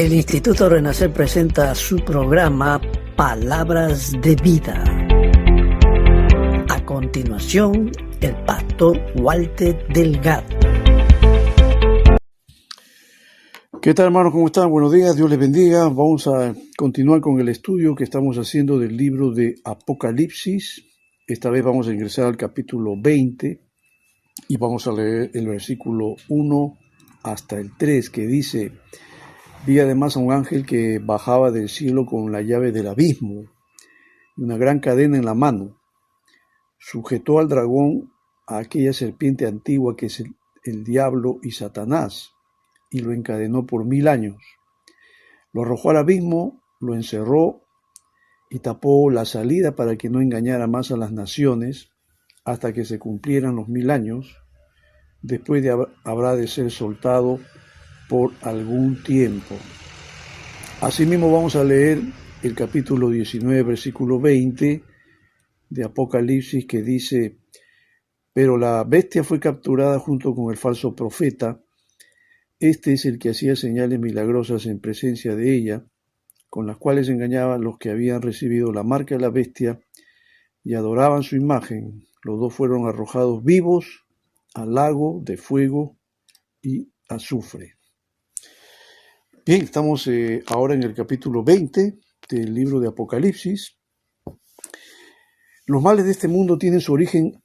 El Instituto Renacer presenta su programa Palabras de Vida. A continuación, el pastor Walter Delgado. ¿Qué tal, hermanos? ¿Cómo están? Buenos días, Dios les bendiga. Vamos a continuar con el estudio que estamos haciendo del libro de Apocalipsis. Esta vez vamos a ingresar al capítulo 20 y vamos a leer el versículo 1 hasta el 3, que dice: vi además a un ángel que bajaba del cielo con la llave del abismo y una gran cadena en la mano. Sujetó al dragón, a aquella serpiente antigua que es el diablo y Satanás, y lo encadenó por 1000 años. Lo arrojó al abismo, lo encerró y tapó la salida para que no engañara más a las naciones hasta que se cumplieran los 1000 años. Después habrá de ser soltado por algún tiempo. Asimismo vamos a leer el capítulo 19, versículo 20 de Apocalipsis, que dice: pero la bestia fue capturada junto con el falso profeta. Este es el que hacía señales milagrosas en presencia de ella, con las cuales engañaba a los que habían recibido la marca de la bestia y adoraban su imagen. Los dos fueron arrojados vivos al lago de fuego y azufre. Bien, estamos ahora en el capítulo 20 del libro de Apocalipsis. Los males de este mundo tienen su origen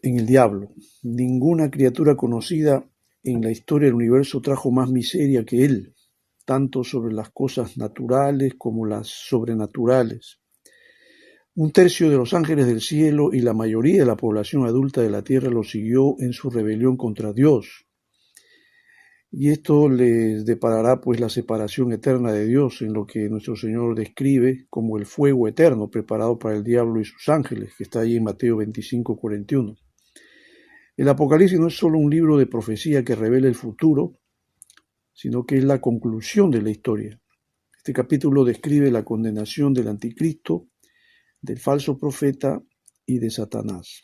en el diablo. Ninguna criatura conocida en la historia del universo trajo más miseria que él, tanto sobre las cosas naturales como las sobrenaturales. 1/3 de los ángeles del cielo y la mayoría de la población adulta de la tierra lo siguió en su rebelión contra Dios. Y esto les deparará pues la separación eterna de Dios, en lo que nuestro Señor describe como el fuego eterno preparado para el diablo y sus ángeles, que está ahí en Mateo 25:41. El Apocalipsis no es solo un libro de profecía que revela el futuro, sino que es la conclusión de la historia. Este capítulo describe la condenación del anticristo, del falso profeta y de Satanás.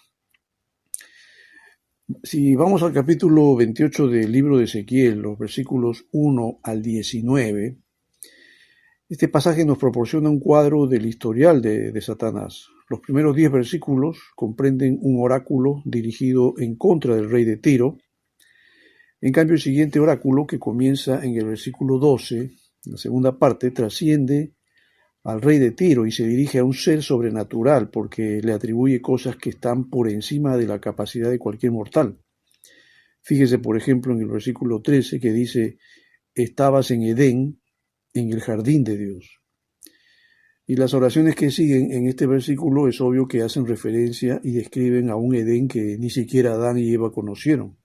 Si vamos al capítulo 28 del libro de Ezequiel, los versículos 1 al 19, este pasaje nos proporciona un cuadro del historial de Satanás. Los primeros 10 versículos comprenden un oráculo dirigido en contra del rey de Tiro. En cambio, el siguiente oráculo, que comienza en el versículo 12, la segunda parte, trasciende al rey de Tiro y se dirige a un ser sobrenatural porque le atribuye cosas que están por encima de la capacidad de cualquier mortal. Fíjese, por ejemplo, en el versículo 13, que dice: estabas en Edén, en el jardín de Dios. Y las oraciones que siguen en este versículo es obvio que hacen referencia y describen a un Edén que ni siquiera Adán y Eva conocieron.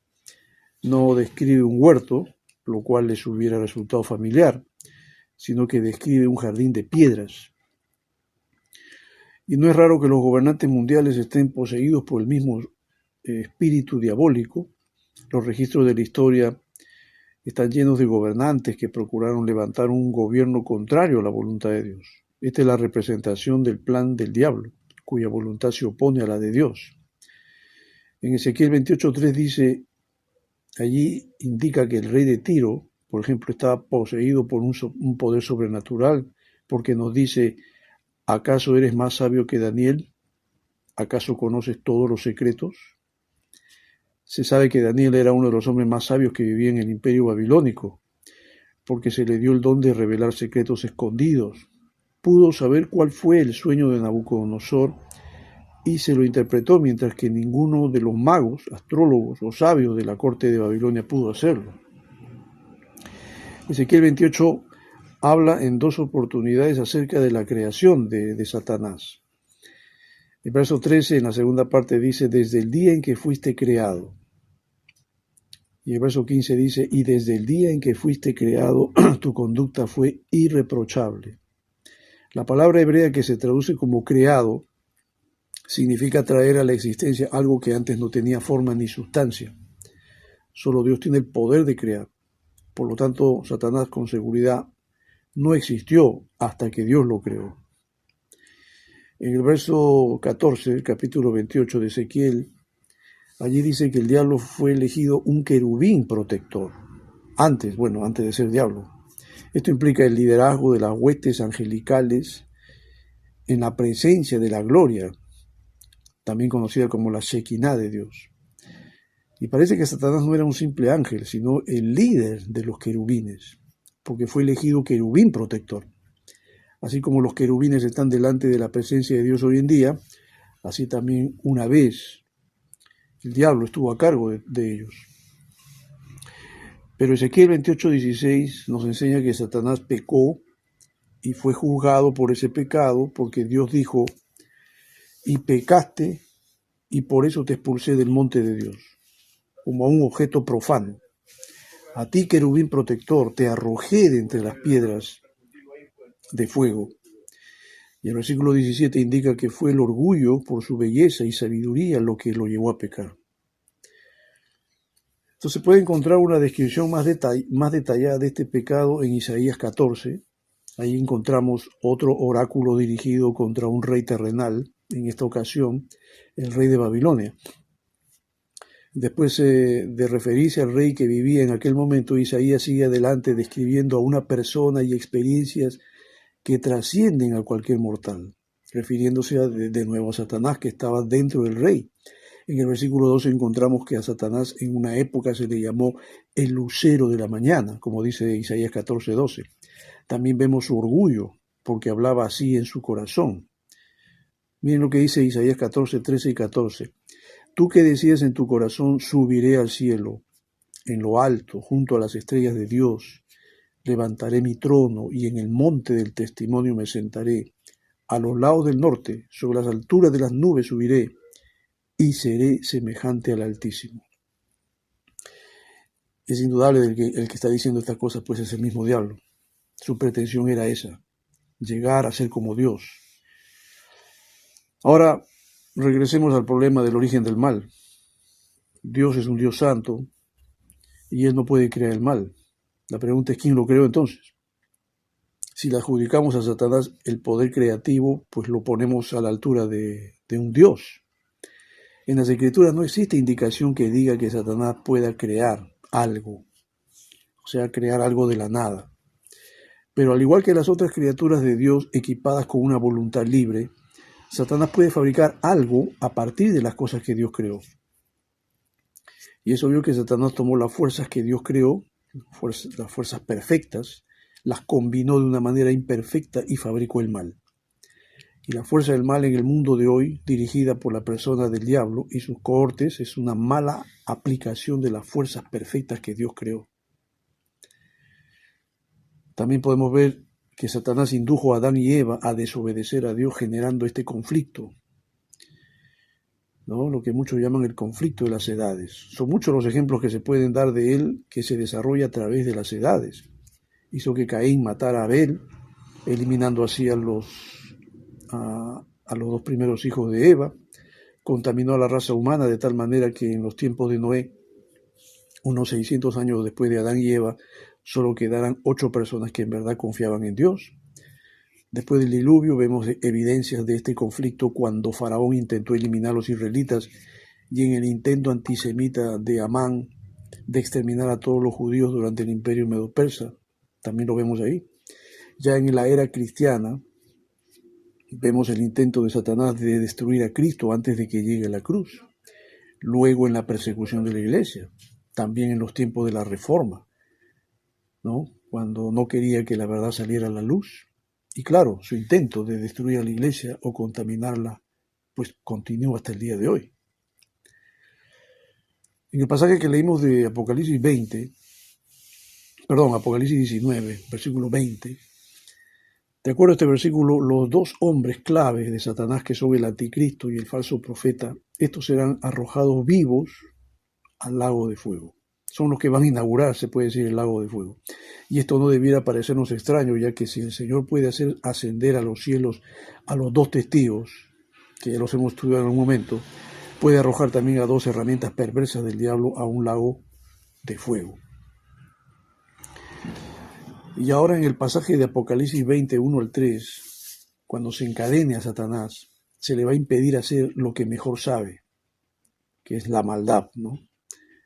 No describe un huerto, lo cual les hubiera resultado familiar, sino que describe un jardín de piedras. Y no es raro que los gobernantes mundiales estén poseídos por el mismo espíritu diabólico. Los registros de la historia están llenos de gobernantes que procuraron levantar un gobierno contrario a la voluntad de Dios. Esta es la representación del plan del diablo, cuya voluntad se opone a la de Dios. En Ezequiel 28:3 dice, allí indica que el rey de Tiro, por ejemplo, estaba poseído por un poder sobrenatural, porque nos dice: ¿acaso eres más sabio que Daniel? ¿Acaso conoces todos los secretos? Se sabe que Daniel era uno de los hombres más sabios que vivía en el imperio babilónico, porque se le dio el don de revelar secretos escondidos. Pudo saber cuál fue el sueño de Nabucodonosor y se lo interpretó, mientras que ninguno de los magos, astrólogos o sabios de la corte de Babilonia pudo hacerlo. Ezequiel 28 habla en 2 oportunidades acerca de la creación de Satanás. El verso 13, en la segunda parte, dice: desde el día en que fuiste creado. Y el verso 15 dice: y desde el día en que fuiste creado, tu conducta fue irreprochable. La palabra hebrea que se traduce como creado significa traer a la existencia algo que antes no tenía forma ni sustancia. Solo Dios tiene el poder de crear. Por lo tanto, Satanás con seguridad no existió hasta que Dios lo creó. En el verso 14, el capítulo 28 de Ezequiel, allí dice que el diablo fue elegido un querubín protector. Antes de ser diablo. Esto implica el liderazgo de las huestes angelicales en la presencia de la gloria, también conocida como la Shekinah de Dios. Y parece que Satanás no era un simple ángel, sino el líder de los querubines, porque fue elegido querubín protector. Así como los querubines están delante de la presencia de Dios hoy en día, así también una vez el diablo estuvo a cargo de ellos. Pero Ezequiel 28:16 nos enseña que Satanás pecó y fue juzgado por ese pecado, porque Dios dijo: y pecaste, y por eso te expulsé del monte de Dios, como a un objeto profano. A ti, querubín protector, te arrojé de entre las piedras de fuego. Y el versículo 17 indica que fue el orgullo por su belleza y sabiduría lo que lo llevó a pecar. Entonces se puede encontrar una descripción más detallada de este pecado en Isaías 14. Ahí encontramos otro oráculo dirigido contra un rey terrenal, en esta ocasión el rey de Babilonia. Después de referirse al rey que vivía en aquel momento, Isaías sigue adelante describiendo a una persona y experiencias que trascienden a cualquier mortal, refiriéndose de nuevo a Satanás, que estaba dentro del rey. En el versículo 12 encontramos que a Satanás en una época se le llamó el lucero de la mañana, como dice Isaías 14:12. También vemos su orgullo, porque hablaba así en su corazón. Miren lo que dice Isaías 14:13 y 14. Tú que decías en tu corazón: subiré al cielo, en lo alto, junto a las estrellas de Dios, levantaré mi trono y en el monte del testimonio me sentaré. A los lados del norte, sobre las alturas de las nubes subiré y seré semejante al Altísimo. Es indudable el que está diciendo estas cosas, pues es el mismo diablo. Su pretensión era esa, llegar a ser como Dios. Ahora, regresemos al problema del origen del mal. Dios es un Dios santo y Él no puede crear el mal. La pregunta es: ¿quién lo creó entonces? Si le adjudicamos a Satanás el poder creativo, pues lo ponemos a la altura de un Dios. En las Escrituras no existe indicación que diga que Satanás pueda crear algo, o sea, crear algo de la nada. Pero al igual que las otras criaturas de Dios equipadas con una voluntad libre, Satanás puede fabricar algo a partir de las cosas que Dios creó. Y es obvio que Satanás tomó las fuerzas que Dios creó, las fuerzas perfectas, las combinó de una manera imperfecta y fabricó el mal. Y la fuerza del mal en el mundo de hoy, dirigida por la persona del diablo y sus cohortes, es una mala aplicación de las fuerzas perfectas que Dios creó. También podemos ver que Satanás indujo a Adán y Eva a desobedecer a Dios, generando este conflicto, ¿no? Lo que muchos llaman el conflicto de las edades. Son muchos los ejemplos que se pueden dar de él, que se desarrolla a través de las edades. Hizo que Caín matara a Abel, eliminando así a los dos primeros hijos de Eva. Contaminó a la raza humana de tal manera que en los tiempos de Noé, unos 600 años después de Adán y Eva, solo quedaran 8 personas que en verdad confiaban en Dios. Después del diluvio vemos evidencias de este conflicto cuando Faraón intentó eliminar a los israelitas, y en el intento antisemita de Amán de exterminar a todos los judíos durante el imperio medo-persa. También lo vemos ahí. Ya en la era cristiana vemos el intento de Satanás de destruir a Cristo antes de que llegue a la cruz. Luego en la persecución de la iglesia. También en los tiempos de la Reforma, ¿no? Cuando no quería que la verdad saliera a la luz. Y claro, su intento de destruir a la iglesia o contaminarla, pues continúa hasta el día de hoy. En el pasaje que leímos de Apocalipsis 19, versículo 20, de acuerdo a este versículo, los dos hombres claves de Satanás, que son el anticristo y el falso profeta, estos serán arrojados vivos al lago de fuego. Son los que van a inaugurar, se puede decir, el lago de fuego. Y esto no debiera parecernos extraño, ya que si el Señor puede hacer ascender a los cielos a los dos testigos, que ya los hemos estudiado en un momento, puede arrojar también a dos herramientas perversas del diablo a un lago de fuego. Y ahora en el pasaje de Apocalipsis 21 al 3, cuando se encadene a Satanás, se le va a impedir hacer lo que mejor sabe, que es la maldad, ¿no?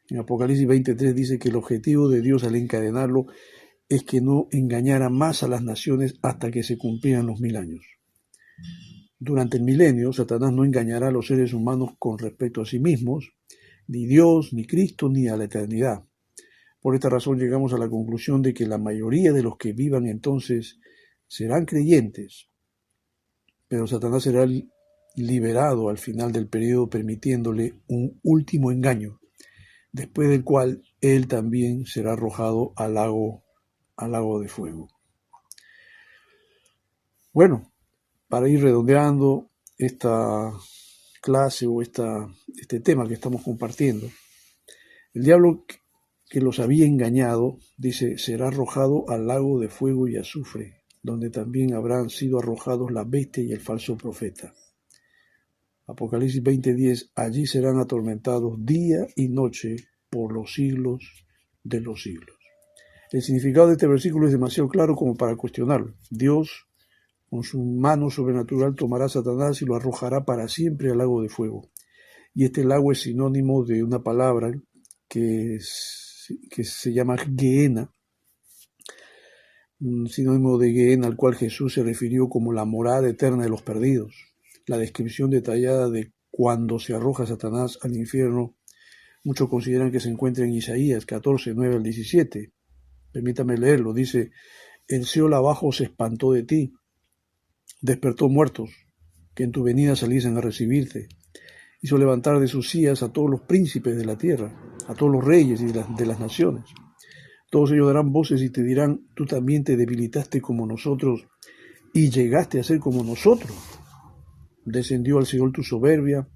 En Apocalipsis 23 dice que el objetivo de Dios al encadenarlo es que no engañara más a las naciones hasta que se cumplieran los 1000 años. Durante el milenio, Satanás no engañará a los seres humanos con respecto a sí mismos, ni Dios, ni Cristo, ni a la eternidad. Por esta razón llegamos a la conclusión de que la mayoría de los que vivan entonces serán creyentes, pero Satanás será liberado al final del periodo permitiéndole un último engaño, después del cual él también será arrojado al lago de fuego. Bueno, para ir redondeando esta clase o este tema que estamos compartiendo, el diablo que los había engañado, dice, será arrojado al lago de fuego y azufre, donde también habrán sido arrojados la bestia y el falso profeta. Apocalipsis 20:10, allí serán atormentados día y noche por los siglos de los siglos. El significado de este versículo es demasiado claro como para cuestionarlo. Dios, con su mano sobrenatural, tomará a Satanás y lo arrojará para siempre al lago de fuego. Y este lago es sinónimo de una palabra que se llama Gehenna, un sinónimo de Gehenna al cual Jesús se refirió como la morada eterna de los perdidos. La descripción detallada de cuando se arroja Satanás al infierno, muchos consideran que se encuentra en Isaías 14, 9 al 17. Permítame leerlo. Dice, el Seol abajo se espantó de ti, despertó muertos, que en tu venida saliesen a recibirte. Hizo levantar de sus sillas a todos los príncipes de la tierra, a todos los reyes y de las naciones. Todos ellos darán voces y te dirán, tú también te debilitaste como nosotros y llegaste a ser como nosotros. Descendió al Seol tu soberbia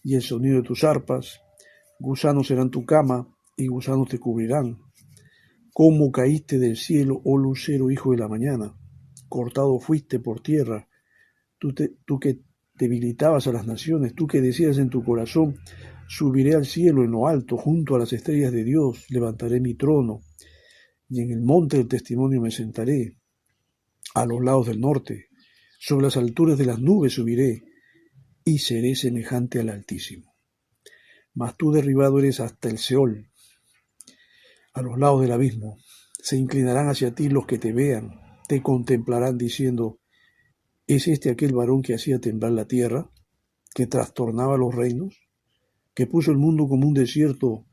y el sonido de tus arpas. Gusanos serán tu cama y gusanos te cubrirán. ¿Cómo caíste del cielo, oh lucero, hijo de la mañana? Cortado fuiste por tierra, tú que debilitabas a las naciones, tú que decías en tu corazón, subiré al cielo en lo alto, junto a las estrellas de Dios, levantaré mi trono, y en el monte del testimonio me sentaré, a los lados del norte, sobre las alturas de las nubes subiré, y seré semejante al Altísimo. Mas tú derribado eres hasta el Seol, a los lados del abismo. Se inclinarán hacia ti los que te vean, te contemplarán diciendo, ¿es este aquel varón que hacía temblar la tierra, que trastornaba los reinos, que puso el mundo como un desierto,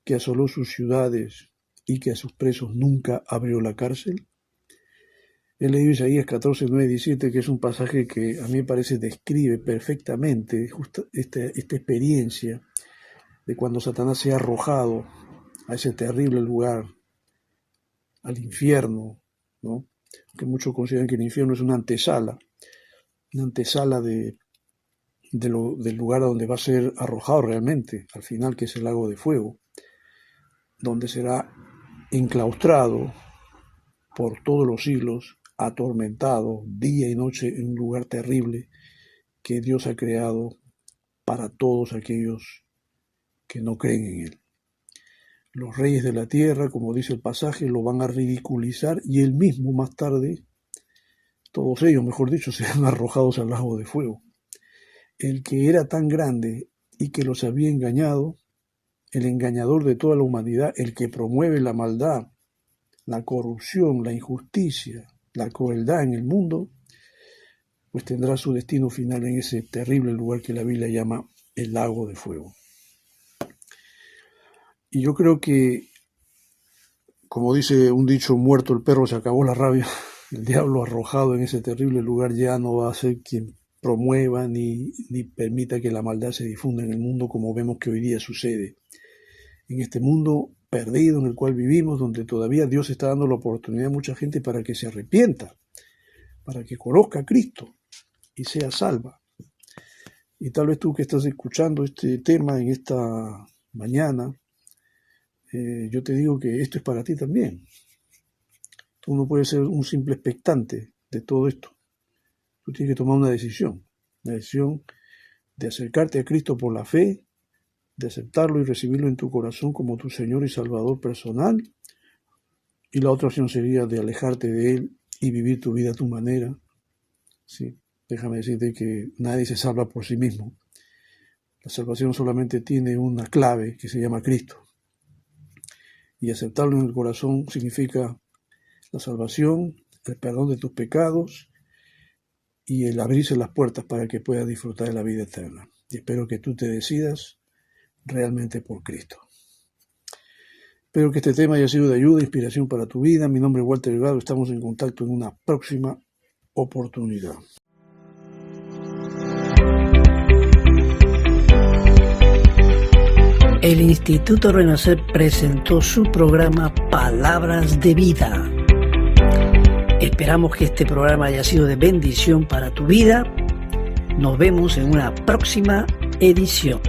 que asoló sus ciudades y que a sus presos nunca abrió la cárcel? He leído Isaías 14, 9, 17, que es un pasaje que a mí me parece describe perfectamente justo esta experiencia de cuando Satanás se ha arrojado a ese terrible lugar, al infierno, ¿no? Que muchos consideran que el infierno es una antesala del lugar a donde va a ser arrojado realmente, al final, que es el lago de fuego, donde será enclaustrado por todos los siglos, atormentado día y noche en un lugar terrible que Dios ha creado para todos aquellos que no creen en Él. Los reyes de la tierra, como dice el pasaje, lo van a ridiculizar y él mismo más tarde, todos ellos, mejor dicho, serán arrojados al lago de fuego. El que era tan grande y que los había engañado, el engañador de toda la humanidad, el que promueve la maldad, la corrupción, la injusticia, la crueldad en el mundo, pues tendrá su destino final en ese terrible lugar que la Biblia llama el lago de fuego. Y yo creo que, como dice un dicho, muerto el perro se acabó la rabia. El diablo arrojado en ese terrible lugar ya no va a ser quien promueva ni permita que la maldad se difunda en el mundo, como vemos que hoy día sucede. En este mundo perdido en el cual vivimos, donde todavía Dios está dando la oportunidad a mucha gente para que se arrepienta, para que conozca a Cristo y sea salva. Y tal vez tú que estás escuchando este tema en esta mañana, yo te digo que esto es para ti también. Tú no puedes ser un simple expectante de todo esto. Tú tienes que tomar una decisión de acercarte a Cristo por la fe, de aceptarlo y recibirlo en tu corazón como tu Señor y Salvador personal. Y la otra opción sería de alejarte de Él y vivir tu vida a tu manera. Sí, déjame decirte que nadie se salva por sí mismo. La salvación solamente tiene una clave que se llama Cristo. Y aceptarlo en el corazón significa la salvación, el perdón de tus pecados y el abrirse las puertas para que puedas disfrutar de la vida eterna. Y espero que tú te decidas realmente por Cristo. Espero que este tema haya sido de ayuda e inspiración para tu vida. Mi nombre es Walter Delgado. Estamos en contacto en una próxima oportunidad. El Instituto Renacer presentó su programa Palabras de Vida. Esperamos que este programa haya sido de bendición para tu vida. Nos vemos en una próxima edición.